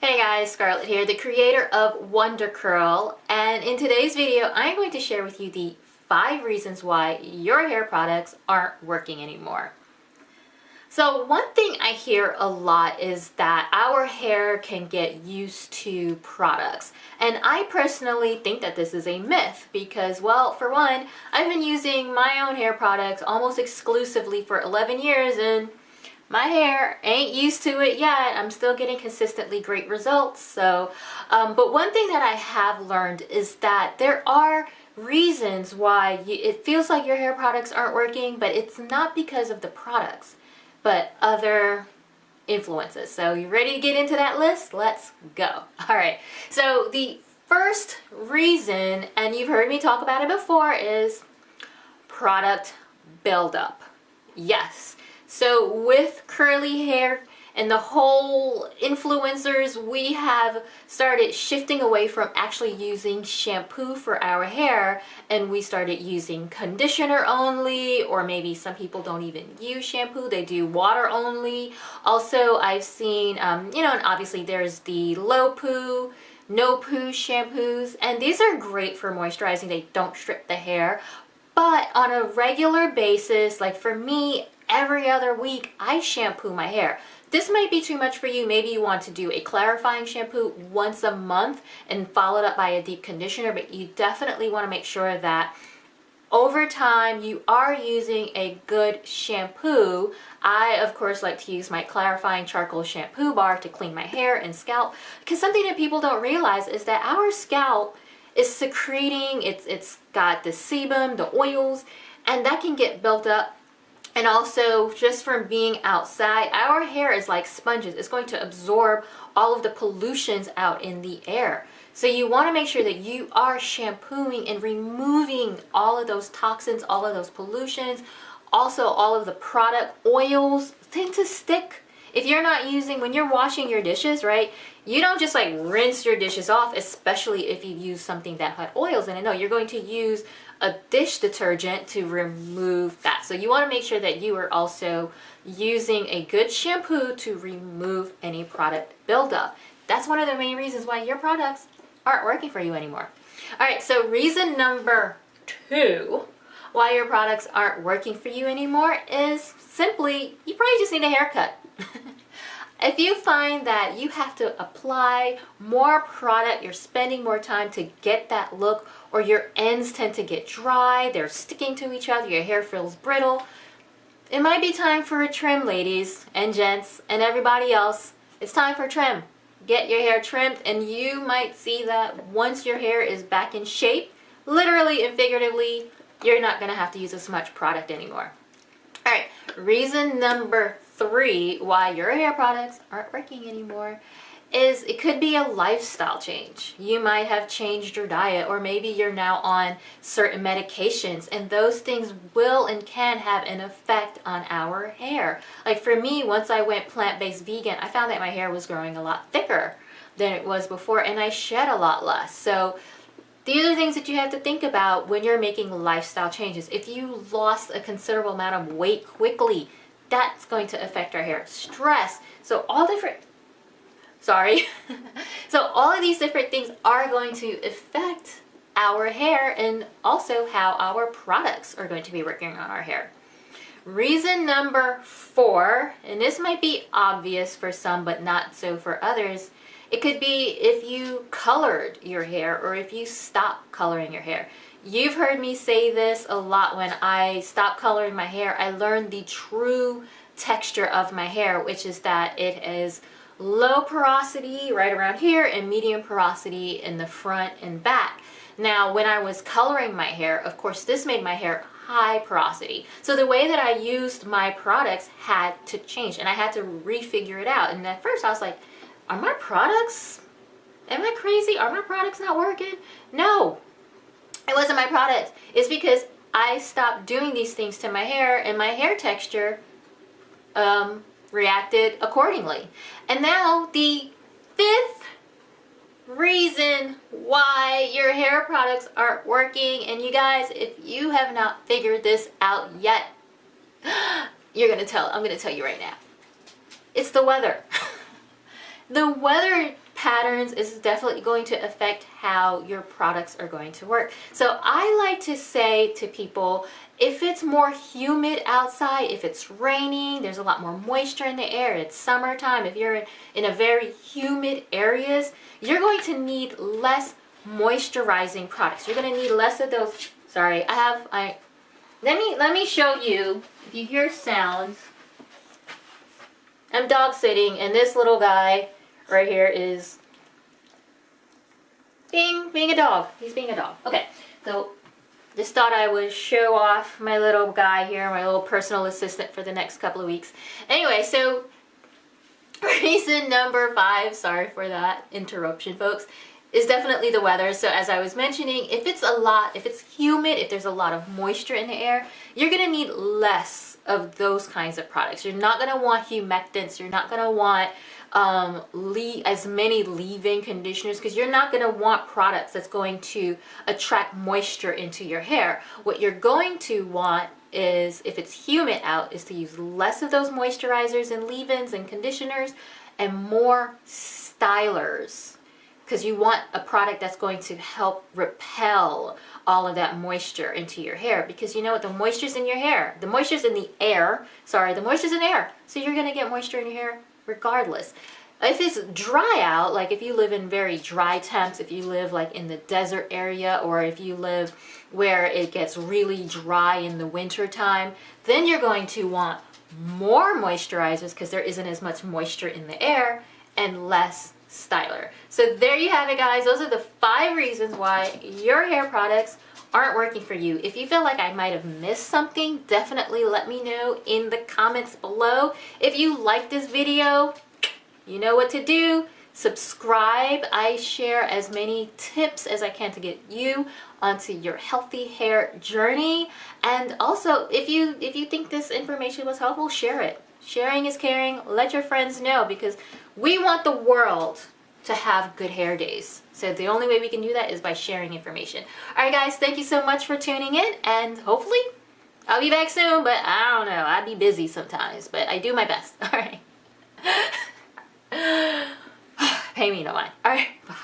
Hey guys, Scarlett here, the creator of Wonder Curl, and in today's video I'm going to share with you the 5 reasons why your hair products aren't working anymore. So one thing I hear a lot is that our hair can get used to products, and I personally think that this is a myth because, well, for one, I've been using my own hair products almost exclusively for 11 years and my hair ain't used to it yet. I'm still getting consistently great results. But one thing that I have learned is that there are reasons why it feels like your hair products aren't working, but it's not because of the products, but other influences. So you ready to get into that list? Let's go. All right. So the first reason, and you've heard me talk about it before, is product buildup. Yes. So with curly hair and the whole influencers, we have started shifting away from actually using shampoo for our hair, and we started using conditioner only, or maybe some people don't even use shampoo, they do water only. Also, I've seen, and obviously there's the low poo, no poo shampoos, and these are great for moisturizing. They don't strip the hair, but on a regular basis, like for me, every other week I shampoo my hair. This might be too much for you. Maybe you want to do a clarifying shampoo once a month and followed up by a deep conditioner, but you definitely want to make sure that over time you are using a good shampoo. I, of course, like to use my clarifying charcoal shampoo bar to clean my hair and scalp, because something that people don't realize is that our scalp is secreting, it's got the sebum, the oils, and that can get built up. And also, just from being outside, our hair is like sponges. It's going to absorb all of the pollutions out in the air. So you want to make sure that you are shampooing and removing all of those toxins, all of those pollutions. Also, all of the product oils tend to stick. If you're not using, when you're washing your dishes, right, you don't just like rinse your dishes off, especially if you use something that had oils in it. No, you're going to use a dish detergent to remove that. So you want to make sure that you are also using a good shampoo to remove any product buildup. That's one of the main reasons why your products aren't working for you anymore. All right, so reason number 2 why your products aren't working for you anymore is simply you probably just need a haircut. If you find that you have to apply more product, you're spending more time to get that look, or your ends tend to get dry, they're sticking to each other, your hair feels brittle, it might be time for a trim, ladies and gents and everybody else. It's time for a trim. Get your hair trimmed, and you might see that once your hair is back in shape, literally and figuratively, you're not going to have to use as much product anymore. All right, reason number 3 why your hair products aren't working anymore is it could be a lifestyle change. You might have changed your diet, or maybe you're now on certain medications, and those things will and can have an effect on our hair. Like for me, once I went plant-based vegan, I found that my hair was growing a lot thicker than it was before, and I shed a lot less. So these are things that you have to think about when you're making lifestyle changes. If you lost a considerable amount of weight quickly, that's going to affect our hair. Stress. So all different, so all of these different things are going to affect our hair, and also how our products are going to be working on our hair. Reason number 4, and this might be obvious for some but not so for others, it could be if you colored your hair or if you stopped coloring your hair. You've heard me say this a lot. When I stopped coloring my hair, I learned the true texture of my hair, which is that it is low porosity right around here and medium porosity in the front and back. Now, when I was coloring my hair, of course, this made my hair high porosity. So the way that I used my products had to change, and I had to refigure it out. And at first I was like, are my products, am I crazy? Are my products not working? No, it wasn't my product. It's because I stopped doing these things to my hair, and my hair texture reacted accordingly. And now the 5th reason why your hair products aren't working, and you guys, if you have not figured this out yet, I'm gonna tell you right now. It's the weather. The weather patterns is definitely going to affect how your products are going to work. So I like to say to people, if it's more humid outside, if it's raining, there's a lot more moisture in the air, it's summertime, if you're in a very humid areas, you're going to need less moisturizing products. You're going to need less of those. Sorry, let me show you. If you hear sounds, I'm dog sitting, and this little guy right here is being a dog. He's being a dog. Okay, so just thought I would show off my little guy here, my little personal assistant for the next couple of weeks. Anyway, so reason number 5, sorry for that interruption, folks, is definitely the weather. So as I was mentioning, if it's humid, if there's a lot of moisture in the air, you're gonna need less of those kinds of products. You're not gonna want humectants. You're not gonna want as many leave-in conditioners, because you're not going to want products that's going to attract moisture into your hair. What you're going to want is, if it's humid out, is to use less of those moisturizers and leave-ins and conditioners and more stylers, because you want a product that's going to help repel all of that moisture into your hair. Because you know what, the moisture's in your hair, the moisture's in the air, the moisture's in the air, so you're going to get moisture in your hair regardless. If it's dry out, like if you live in very dry temps, if you live like in the desert area, or if you live where it gets really dry in the winter time, then you're going to want more moisturizers, because there isn't as much moisture in the air, and less styler. So there you have it, guys. Those are the 5 reasons why your hair products aren't working for you. If you feel like I might have missed something, definitely let me know in the comments below. If you like this video, you know what to do. Subscribe. I share as many tips as I can to get you onto your healthy hair journey. And also, if you think this information was helpful, share it. Sharing is caring. Let your friends know, because we want the world to have good hair days. So the only way we can do that is by sharing information. Alright guys, thank you so much for tuning in, and hopefully I'll be back soon, but I don't know, I'd be busy sometimes, but I do my best. Alright. Pay me no mind. Alright, bye.